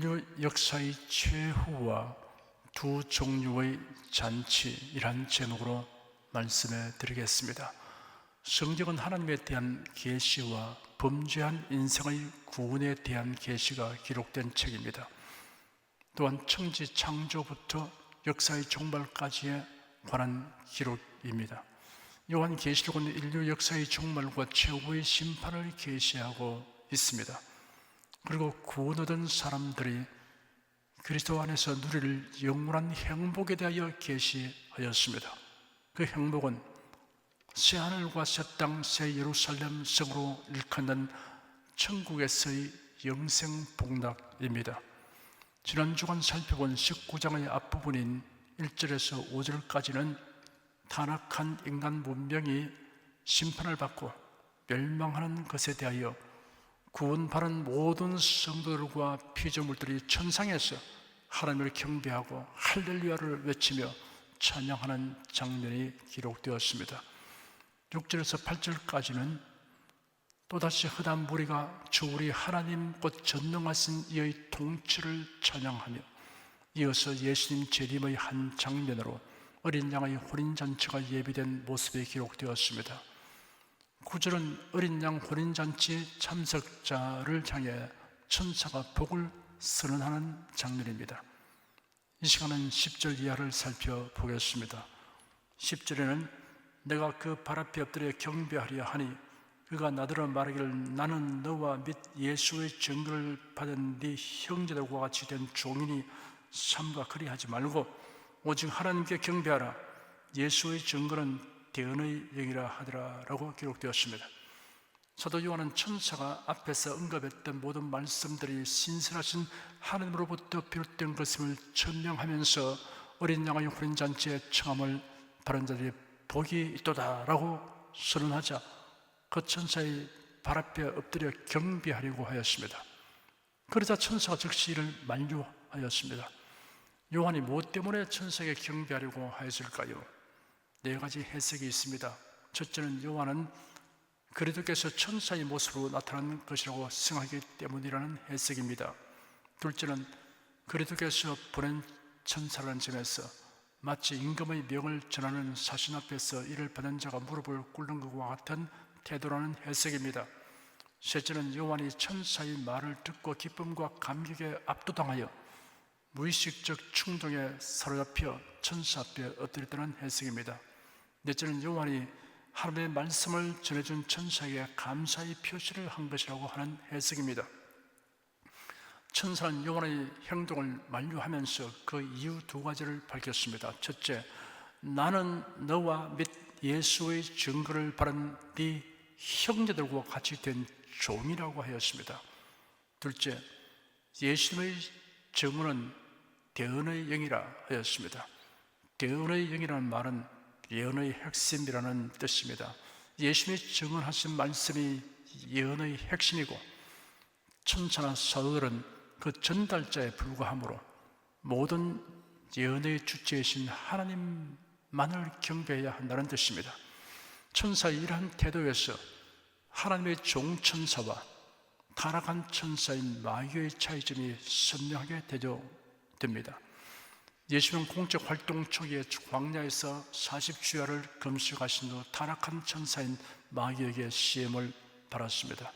인류 역사의 최후와 두 종류의 잔치이란 제목으로 말씀해 드리겠습니다. 성경은 하나님에 대한 계시와 범죄한 인생의 구원에 대한 계시가 기록된 책입니다. 또한 천지 창조부터 역사의 종말까지에 관한 기록입니다. 요한계시록은 인류 역사의 종말과 최후의 심판을 계시하고 있습니다. 그리고 구원 얻은 사람들이 그리스도 안에서 누릴 영원한 행복에 대하여 계시하였습니다. 그 행복은 새하늘과 새 땅, 새 예루살렘 성으로 일컫는 천국에서의 영생복락입니다. 지난 주간 살펴본 19장의 앞부분인 1절에서 5절까지는 타락한 인간 문명이 심판을 받고 멸망하는 것에 대하여 구원받은 모든 성도들과 피조물들이 천상에서 하나님을 경배하고 할렐루야를 외치며 찬양하는 장면이 기록되었습니다. 6절에서 8절까지는 또다시 흑암 무리가 주 우리 하나님 곧 전능하신 이의 통치를 찬양하며 이어서 예수님 재림의 한 장면으로 어린 양의 혼인잔치가 예비된 모습이 기록되었습니다. 9절은 어린 양 혼인잔치 참석자를 향해 천사가 복을 선언하는 장면입니다. 이 시간은 10절 이하를 살펴보겠습니다. 10절에는 내가 그 발 앞에 엎드려 경배하려 하니 그가 나더러 말하기를 나는 너와 및 예수의 증거를 받은 네 형제들과 같이 된 종이니 삼가 그리하지 말고 오직 하나님께 경배하라. 예수의 증거는 대언의 영이라 하더라 라고 기록되었습니다. 사도 요한은 천사가 앞에서 언급했던 모든 말씀들이 신실하신 하나님으로부터 비롯된 것임을 천명하면서 어린 양의 혼인잔치에 청함을 받은 자들이 복이 있도다 라고 선언하자 그 천사의 발 앞에 엎드려 경배하려고 하였습니다. 그러자 천사가 즉시 이를 만류하였습니다. 요한이 무엇 때문에 천사에게 경배하려고 하였을까요? 네 가지 해석이 있습니다. 첫째는 요한은 그리스도께서 천사의 모습으로 나타난 것이라고 생각하기 때문이라는 해석입니다. 둘째는 그리스도께서 보낸 천사라는 점에서 마치 임금의 명을 전하는 사신 앞에서 이를 받은 자가 무릎을 꿇는 것과 같은 태도라는 해석입니다. 셋째는 요한이 천사의 말을 듣고 기쁨과 감격에 압도당하여 무의식적 충동에 사로잡혀 천사 앞에 엎드렸다는 해석입니다. 넷째는 요한이 하나님의 말씀을 전해준 천사에게 감사의 표시를 한 것이라고 하는 해석입니다. 천사는 요한의 행동을 만류하면서 그 이유 두 가지를 밝혔습니다. 첫째, 나는 너와 및 예수의 증거를 받은 네 형제들과 같이 된 종이라고 하였습니다. 둘째, 예수님의 증언은 대언의 영이라 하였습니다. 대언의 영이라는 말은 예언의 핵심이라는 뜻입니다. 예수님이 증언하신 말씀이 예언의 핵심이고 천사나 사도들은 그 전달자에 불과하므로 모든 예언의 주체이신 하나님만을 경배해야 한다는 뜻입니다. 천사의 이러한 태도에서 하나님의 종천사와 타락한 천사인 마귀의 차이점이 선명하게 대조됩니다. 예수님은 공적 활동 초기에 광야에서 40주야를 금식하신 후 타락한 천사인 마귀에게 시험을 받았습니다.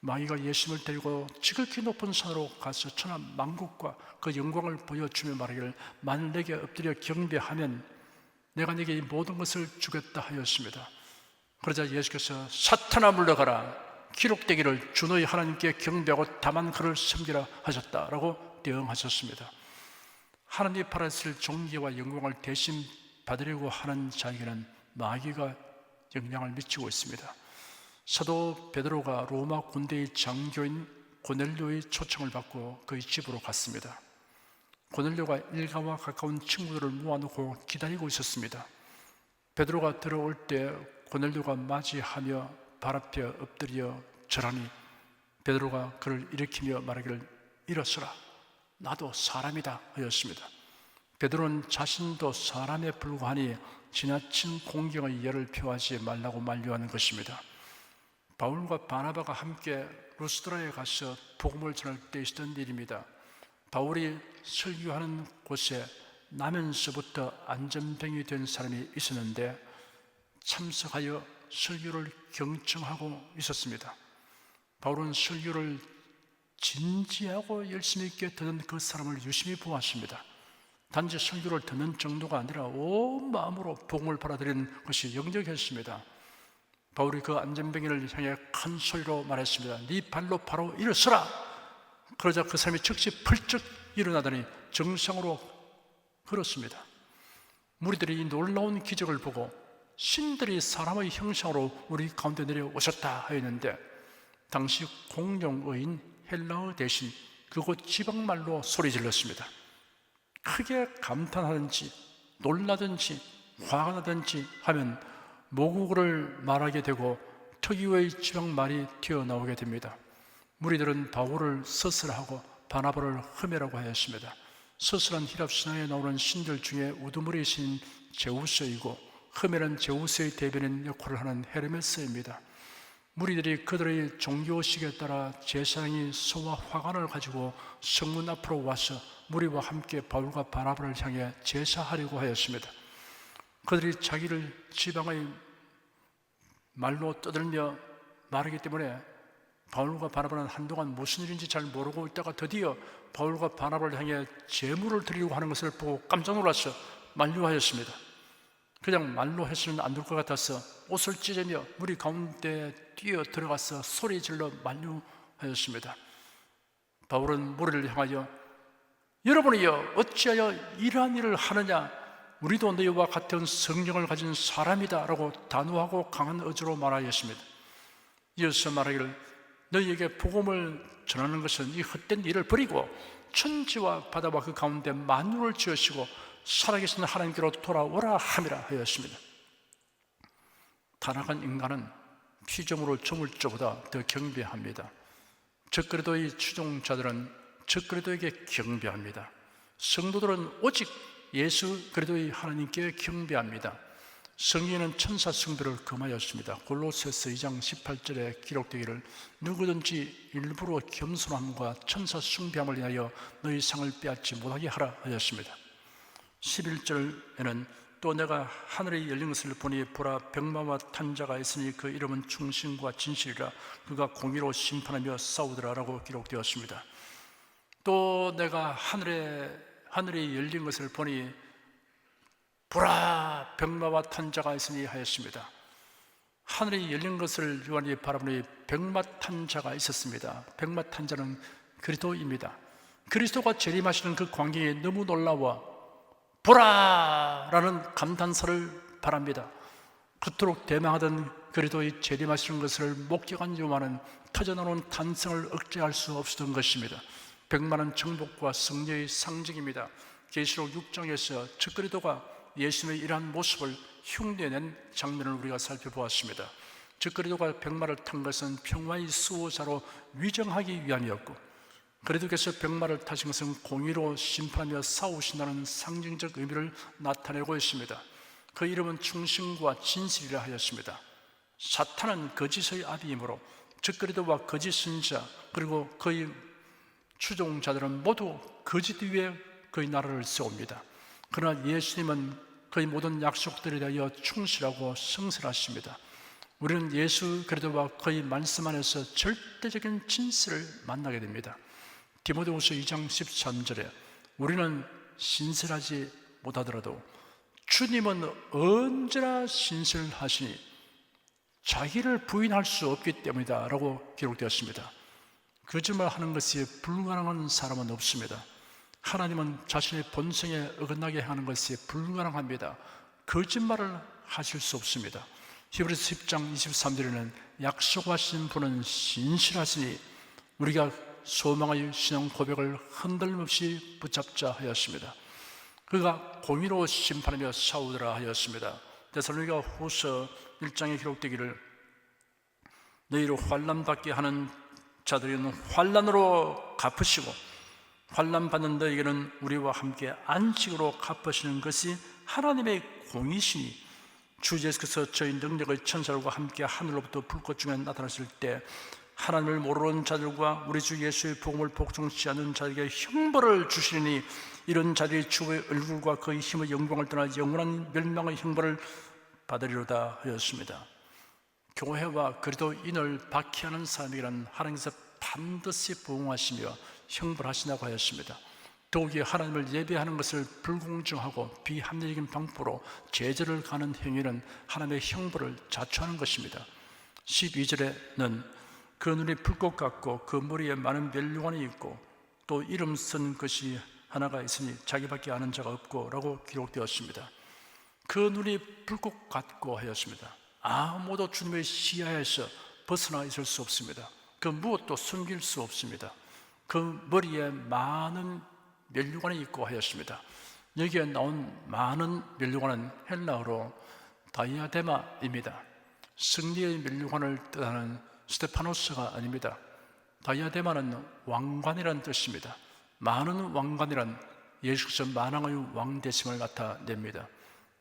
마귀가 예수님을 데리고 지극히 높은 산으로 가서 천하 만국과 그 영광을 보여주며 말하기를 만일 내게 엎드려 경배하면 내가 네게 이 모든 것을 주겠다 하였습니다. 그러자 예수께서 사탄아 물러가라, 기록되기를 주 너희 하나님께 경배하고 다만 그를 섬기라 하셨다라고 대응하셨습니다. 하나님이 바라실 존귀와 영광을 대신 받으려고 하는 자에게는 마귀가 영향을 미치고 있습니다. 사도 베드로가 로마 군대의 장교인 고넬료의 초청을 받고 그의 집으로 갔습니다. 고넬료가 일가와 가까운 친구들을 모아놓고 기다리고 있었습니다. 베드로가 들어올 때 고넬료가 맞이하며 발 앞에 엎드려 절하니 베드로가 그를 일으키며 말하기를 일어서라, 나도 사람이다 하였습니다. 베드로는 자신도 사람에 불과하니 지나친 공경의 예를 표하지 말라고 만류하는 것입니다. 바울과 바나바가 함께 루스드라에 가서 복음을 전할 때 있었던 일입니다. 바울이 설교하는 곳에 나면서부터 안전병이 된 사람이 있었는데 참석하여 설교를 경청하고 있었습니다. 바울은 설교를 진지하고 열심히 있게 듣는 그 사람을 유심히 보았습니다. 단지 설교를 듣는 정도가 아니라 온 마음으로 복음을 받아들이는 것이 역력했습니다. 바울이 그 안전병이를 향해 큰 소리로 말했습니다. 네 발로 바로 일어서라. 그러자 그 사람이 즉시 펄쩍 일어나더니 정상으로 걸었습니다. 무리들이 이 놀라운 기적을 보고 신들이 사람의 형상으로 우리 가운데 내려오셨다 하였는데, 당시 공용어인 헬라어 대신 그곳 지방말로 소리 질렀습니다. 크게 감탄하든지 놀라든지 화가 나든지 하면 모국어를 말하게 되고 특유의 지방말이 튀어나오게 됩니다. 무리들은 바울을 서슬하고 바나바를 흠이라고 하였습니다. 서슬한 히랍 신화에 나오는 신들 중에 우두머리의 신 제우스이고 흠에는 제우스의 대변인 역할을 하는 헤르메스입니다. 무리들이 그들의 종교식에 따라 제사장이 소와 화관을 가지고 성문 앞으로 와서 무리와 함께 바울과 바나바를 향해 제사하려고 하였습니다. 그들이 자기를 지방의 말로 떠들며 말하기 때문에 바울과 바나바는 한동안 무슨 일인지 잘 모르고 있다가 드디어 바울과 바나바를 향해 제물을 드리려고 하는 것을 보고 깜짝 놀라서 만류하였습니다. 그냥 말로 해서는 안 될 것 같아서 옷을 찢으며 무리 가운데 뛰어 들어가서 소리 질러 만류하였습니다. 바울은 무리를 향하여 여러분이여 어찌하여 이러한 일을 하느냐, 우리도 너희와 같은 성령을 가진 사람이다 라고 단호하고 강한 어조로 말하였습니다. 이어서 말하기를 너희에게 복음을 전하는 것은 이 헛된 일을 버리고 천지와 바다와 그 가운데 만물을 지으시고 살아계신 하나님께로 돌아오라 함이라 하였습니다. 타락한 인간은 피조물을 조물주보다 더 경배합니다. 적그리스도의 추종자들은 적그리스도에게 경배합니다. 성도들은 오직 예수 그리스도의 하나님께 경배합니다. 성경에는 천사 숭배를 금하였습니다. 골로새서 2장 18절에 기록되기를 누구든지 일부러 겸손함과 천사 숭배함을 인하여 너희 상을 빼앗지 못하게 하라 하였습니다. 11절에는 또 내가 하늘이 열린 것을 보니 보라 병마와 탄자가 있으니 그 이름은 충신과 진실이라 그가 공의로 심판하며 싸우더라 라고 기록되었습니다. 또 내가 하늘이 열린 것을 보니 보라 병마와 탄자가 있으니 하였습니다. 하늘이 열린 것을 요한이 바라보니 병마탄자가 있었습니다. 병마탄자는 그리스도입니다. 그리스도가 재림하시는 그 광경에 너무 놀라워 보라! 라는 감탄사를 바랍니다. 그토록 대망하던 그리스도의 재림하시는 것을 목격한 요한은 터져나오는 탄성을 억제할 수 없었던 것입니다. 병마는 정복과 승리의 상징입니다. 계시록 6장에서 첫 그리스도가 예수님의 이러한 모습을 흉내낸 장면을 우리가 살펴보았습니다. 즉 그리스도가 병마를 탄 것은 평화의 수호자로 위정하기 위함이었고, 그리스도께서 병마를 타신 것은 공의로 심판하며 싸우신다는 상징적 의미를 나타내고 있습니다. 그 이름은 충신과 진실이라 하였습니다. 사탄은 거짓의 아비이므로 즉 그리스도와 거짓 선지자 그리고 그의 추종자들은 모두 거짓 위에 그의 나라를 세웁니다. 그러나 예수님은 그의 모든 약속들에 대하여 충실하고 성실하십니다. 우리는 예수 그리스도와 그의 말씀 안에서 절대적인 진실을 만나게 됩니다. 디모데후서 2장 13절에 우리는 신실하지 못하더라도 주님은 언제나 신실하시니 자기를 부인할 수 없기 때문이다 라고 기록되었습니다. 거짓말하는 것이 불가능한 사람은 없습니다. 하나님은 자신의 본성에 어긋나게 하는 것이 불가능합니다. 거짓말을 하실 수 없습니다. 히브리서 10장 23절에는 약속하신 분은 신실하시니 우리가 소망의 신앙 고백을 흔들림없이 붙잡자 하였습니다. 그가 공의로 심판하며 싸우더라 하였습니다. 데살로니가 후서 1장에 기록되기를 너희로 환난받게 하는 자들은 환난으로 갚으시고 환난 받는 너희에게는 우리와 함께 안식으로 갚으시는 것이 하나님의 공이시니 주 예수께서 저희 능력의 천사들과 함께 하늘로부터 불꽃 중에 나타나실 때 하나님을 모르는 자들과 우리 주 예수의 복음을 복종치 않는 자에게 형벌을 주시니 이런 자들이 주의 얼굴과 그의 힘의 영광을 떠나 영원한 멸망의 형벌을 받으리로다 하였습니다. 교회와 그리스도인을 박해하는 사람에게는 하나님께서 반드시 보응하시며 형벌하신다고 하였습니다. 더욱이 하나님을 예배하는 것을 불공정하고 비합리적인 방법으로 제절을 가는 행위는 하나님의 형벌을 자초하는 것입니다. 12절에는 그 눈이 불꽃 같고 그 머리에 많은 멸류관이 있고 또 이름 쓴 것이 하나가 있으니 자기밖에 아는 자가 없고 라고 기록되었습니다. 그 눈이 불꽃 같고 하였습니다. 아무도 주님의 시야에서 벗어나 있을 수 없습니다. 그 무엇도 숨길 수 없습니다. 그 머리에 많은 멸류관이 있고 하였습니다. 여기에 나온 많은 멸류관은 헬라어로 다이아데마입니다. 승리의 멸류관을 뜻하는 스테파노스가 아닙니다. 다이아데마는 왕관이라는 뜻입니다. 많은 왕관이란 예수께서 만왕의 왕되심을 나타냅니다.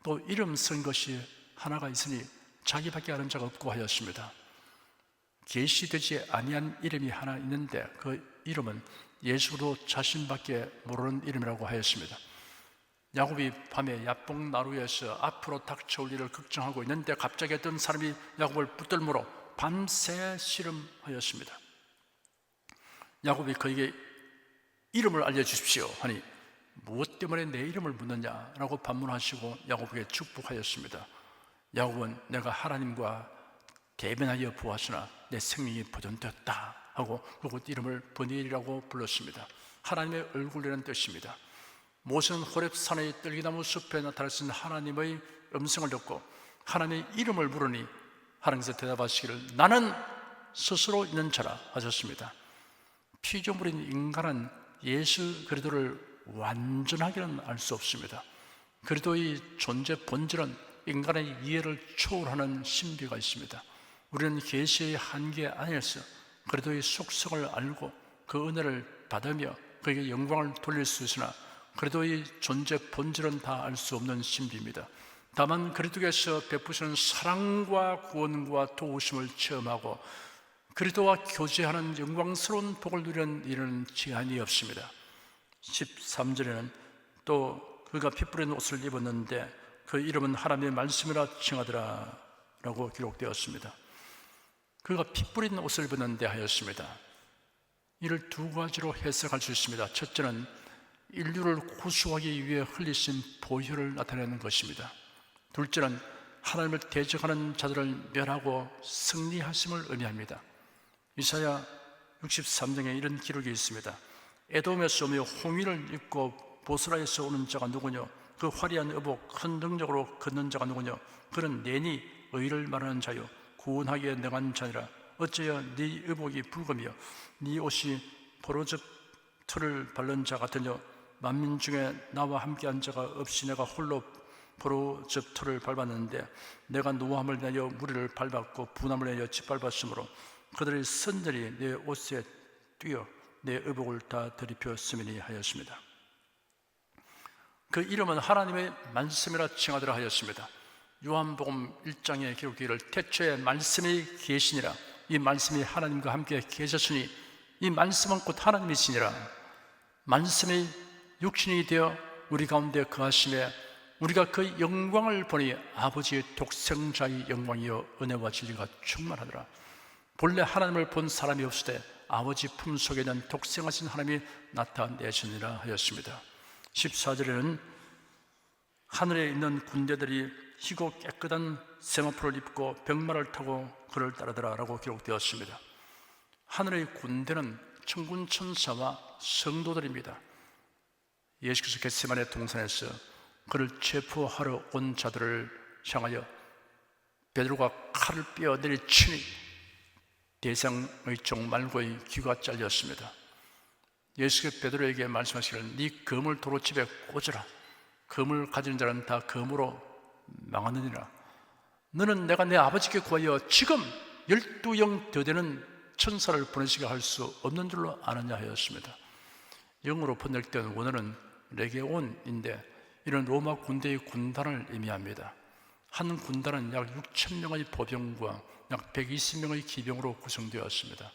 또 이름 쓴 것이 하나가 있으니 자기밖에 아는 자가 없고 하였습니다. 계시되지 아니한 이름이 하나 있는데 그 이름은 예수도 자신밖에 모르는 이름이라고 하였습니다. 야곱이 밤에 야복 나루에서 앞으로 닥쳐올 일을 걱정하고 있는데 갑자기 어떤 사람이 야곱을 붙들므로 밤새 씨름하였습니다. 야곱이 그에게 이름을 알려주십시오 하니 무엇 때문에 내 이름을 묻느냐라고 반문하시고 야곱에게 축복하였습니다. 야곱은 내가 하나님과 대면하여 보았으나 내 생명이 보존되었다 하고 그곳 이름을 버니엘이라고 불렀습니다. 하나님의 얼굴이라는 뜻입니다. 모세는 호렙산의 떨기나무 숲에 나타나신 하나님의 음성을 듣고 하나님의 이름을 부르니 하나님께서 대답하시기를 나는 스스로 있는 자라 하셨습니다. 피조물인 인간은 예수 그리스도를 완전하게는 알 수 없습니다. 그리스도의 존재 본질은 인간의 이해를 초월하는 신비가 있습니다. 우리는 계시의 한계 안에서 그리스도의 속성을 알고 그 은혜를 받으며 그에게 영광을 돌릴 수 있으나 그리스도의 존재 본질은 다 알 수 없는 신비입니다. 다만 그리스도께서 베푸시는 사랑과 구원과 도우심을 체험하고 그리스도와 교제하는 영광스러운 복을 누리는 일은 제한이 없습니다. 13절에는 또 그가 피 뿌린 옷을 입었는데 그 이름은 하나님의 말씀이라 칭하더라 라고 기록되었습니다. 그가 피 뿌린 옷을 입었는데 하였습니다. 이를 두 가지로 해석할 수 있습니다. 첫째는 인류를 구수하기 위해 흘리신 보혈을 나타내는 것입니다. 둘째는 하나님을 대적하는 자들을 멸하고 승리하심을 의미합니다. 이사야 63장에 이런 기록이 있습니다. 에돔에서 오며 홍위를 입고 보스라에서 오는 자가 누구냐? 그 화려한 의복 큰 능력으로 걷는 자가 누구냐? 그는 내니 의를 말하는 자요 구원하기에 능한 자니라. 어째여 네 의복이 붉으며 네 옷이 포로즙 털을 바른 자 같으냐? 만민 중에 나와 함께한 자가 없이 내가 홀로 포로즙 털을 밟았는데 내가 노함을 내어 무리를 밟았고 분함을 내어 짓밟았으므로 그들의 선들이 내 옷에 뛰어 내 의복을 다 들이켰음이니 하였습니다. 그 이름은 하나님의 말씀이라 칭하더라 하였습니다. 요한복음 1장에 기록되기를 태초에 말씀이 계시니라. 이 말씀이 하나님과 함께 계셨으니 이 말씀은 곧 하나님이시니라. 말씀이 육신이 되어 우리 가운데 거하심에 우리가 그 영광을 보니 아버지의 독생자의 영광이요 은혜와 진리가 충만하더라. 본래 하나님을 본 사람이 없을 때 아버지 품속에 있는 독생하신 하나님이 나타내시니라 하였습니다. 14절에는 하늘에 있는 군대들이 희고 깨끗한 세마포를 입고 병마를 타고 그를 따르더라 라고 기록되었습니다. 하늘의 군대는 천군 천사와 성도들입니다. 예수께서 겟세마네 동산에서 그를 체포하러 온 자들을 향하여 베드로가 칼을 빼어 내리치니 대상의 종 말고의 귀가 잘렸습니다. 예수께서 베드로에게 말씀하시기를 네 검을 도로집에 꽂으라. 검을 가진 자는 다 검으로 망하느니라. 너는 내가 내 아버지께 구하여 지금 12영 더 되는 천사를 보내시게 할 수 없는 줄로 아느냐 하였습니다. 영어로 번역된 원어는 레게온인데 이런 로마 군대의 군단을 의미합니다. 한 군단은 약 6,000명의 보병과 약 120명의 기병으로 구성되었습니다.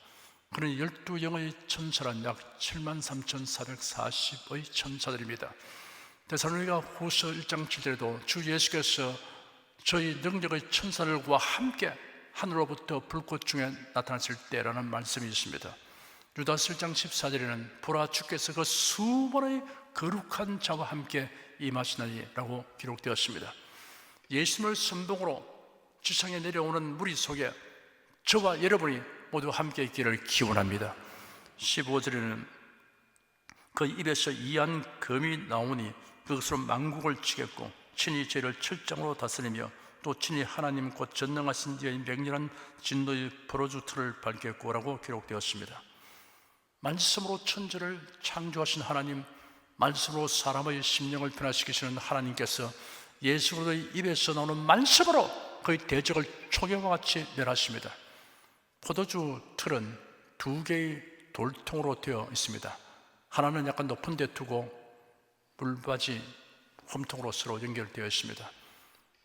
그는 12영의 천사란 약 73,440의 천사들입니다. 데살로니가 후서 1장 7절에도 주 예수께서 저희 능력의 천사들과 함께 하늘로부터 불꽃 중에 나타났을 때라는 말씀이 있습니다. 유다서 1장 14절에는 보라 주께서 그 수많은 거룩한 자와 함께 임하시나니라고 기록되었습니다. 예수님을 선봉으로 지상에 내려오는 무리 속에 저와 여러분이 모두 함께 있기를 기원합니다. 15절에는 그 입에서 이한 검이 나오니 그것으로 만국을 치겠고 친히 죄를 철장으로 다스리며 또 친히 하나님 곧 전능하신 이의 맹렬한 진노의 포로주 틀을 밟겠고라고 기록되었습니다. 말씀으로 천지를 창조하신 하나님, 말씀으로 사람의 심령을 변화시키시는 하나님께서 예수 그리스도의 입에서 나오는 말씀으로 그의 대적을 초경과 같이 멸하십니다. 포도주 틀은 두 개의 돌통으로 되어 있습니다. 하나는 약간 높은 데 두고 물받이 홈통으로 서로 연결되어 있습니다.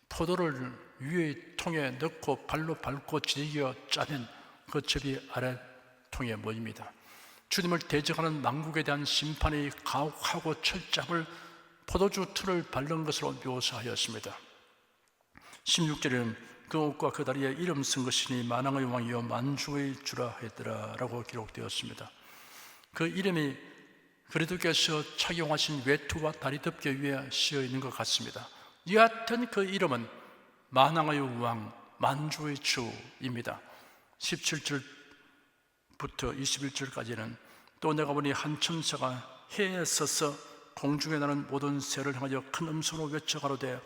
포도를 위의 통에 넣고 발로 밟고 지지겨 짜면 그 접이 아래 통에 모입니다. 주님을 대적하는 만국에 대한 심판의 가혹하고 철장을 포도주 틀을 밟는 것으로 묘사하였습니다. 16절에는 그 옷과 그 다리에 이름 쓴 것이니 만왕의 왕이요 만주의 주라 했더라 라고 기록되었습니다. 그 이름이 그리스도께서 착용하신 외투와 다리 덮개 위에 씌어 있는 것 같습니다. 여하튼 그 이름은 만왕의 왕, 만주의 주입니다. 17절부터 21절까지는 또 내가 보니 한 천사가 해에 서서 공중에 나는 모든 새를 향하여 큰 음성으로 외쳐 가로되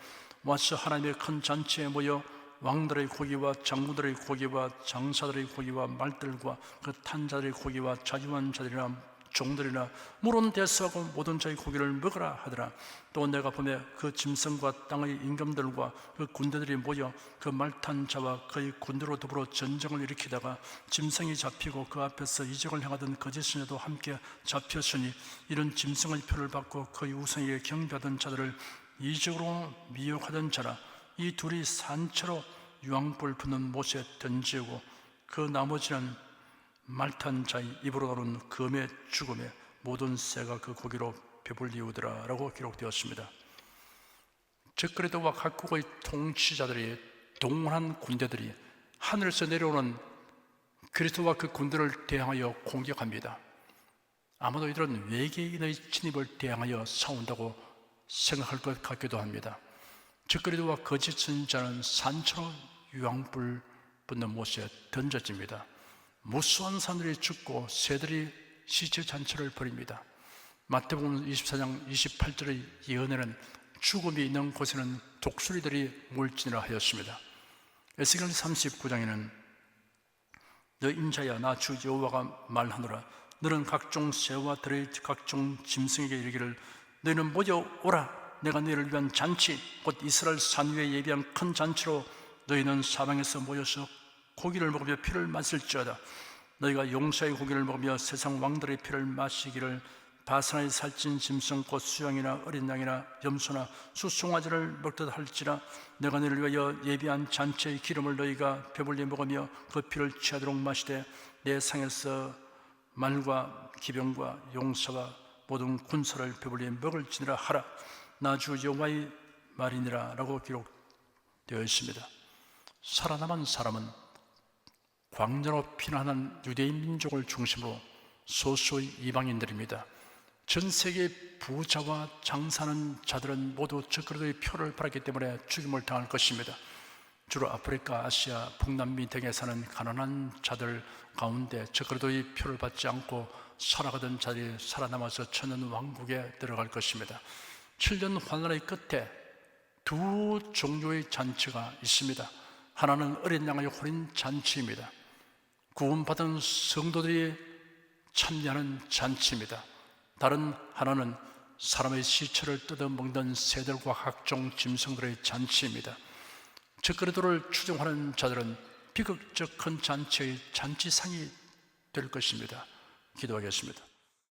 와서 하나님의 큰 잔치에 모여 왕들의 고기와 장군들의 고기와 장사들의 고기와 말들과 그 탄자들의 고기와 자주한 자들이나 종들이나 물은 대수하고 모든 자의 고기를 먹으라 하더라. 또 내가 보매 그 짐승과 땅의 임금들과 그 군대들이 모여 그 말탄 자와 그의 군대로 더불어 전쟁을 일으키다가 짐승이 잡히고 그 앞에서 이적을 행하던 거짓 신에도 함께 잡혔으니 이런 짐승의 표를 받고 그의 우상에게 경배하던 자들을 이적으로 미혹하던 자라. 이 둘이 산채로 유황불 붙는 못에 던지고 그 나머지는 말탄 자의 입으로 나오는 검의 죽음에 모든 새가 그 고기로 배불리우더라 라고 기록되었습니다. 적그리스도와 각국의 통치자들이 동원한 군대들이 하늘에서 내려오는 그리스도와 그 군대를 대항하여 공격합니다. 아마도 이들은 외계인의 진입을 대항하여 싸운다고 생각할 것 같기도 합니다. 적그리스도와 거짓 선지자는 산처럼 유황불 붙는 못에 던져집니다. 무수한 사람들이 죽고 새들이 시체 잔치를 벌입니다. 마태복음 24장 28절의 예언에는 죽음이 있는 곳에는 독수리들이 몰지니라 하였습니다. 에스겔 39장에는 너 인자야 나 주 여호와가 말하노라 너는 각종 새와 들의 각종 짐승에게 이르기를 너희는 모여오라 내가 너희를 위한 잔치 곧 이스라엘 산 위에 예비한 큰 잔치로 너희는 사방에서 모여서 고기를 먹으며 피를 마실지어다. 너희가 용사의 고기를 먹으며 세상 왕들의 피를 마시기를 바산의 살찐 짐승 곧 수양이나 어린 양이나 염소나 수송아지를 먹듯 할지라. 내가 너희를 위하여 예비한 잔치의 기름을 너희가 배불리 먹으며 그 피를 취하도록 마시되 내 상에서 말과 기병과 용사와 모든 군사를 배불리 먹을지니라 하라. 나 주 여호와의 말이니라 라고 기록되어 있습니다. 살아남은 사람은 광야로 피난한 유대인 민족을 중심으로 소수의 이방인들입니다. 전 세계 부자와 장사하는 자들은 모두 적그리스도의 표를 받았기 때문에 죽임을 당할 것입니다. 주로 아프리카, 아시아, 북남미 등에 사는 가난한 자들 가운데 적그리스도의 표를 받지 않고 살아가던 자들이 살아남아서 천년 왕국에 들어갈 것입니다. 7년 환난의 끝에 두 종류의 잔치가 있습니다. 하나는 어린 양의 혼인 잔치입니다. 구원받은 성도들이 참여하는 잔치입니다. 다른 하나는 사람의 시체를 뜯어먹는 새들과 각종 짐승들의 잔치입니다. 적그리스도를 추종하는 자들은 비극적 큰 잔치의 잔치상이 될 것입니다. 기도하겠습니다.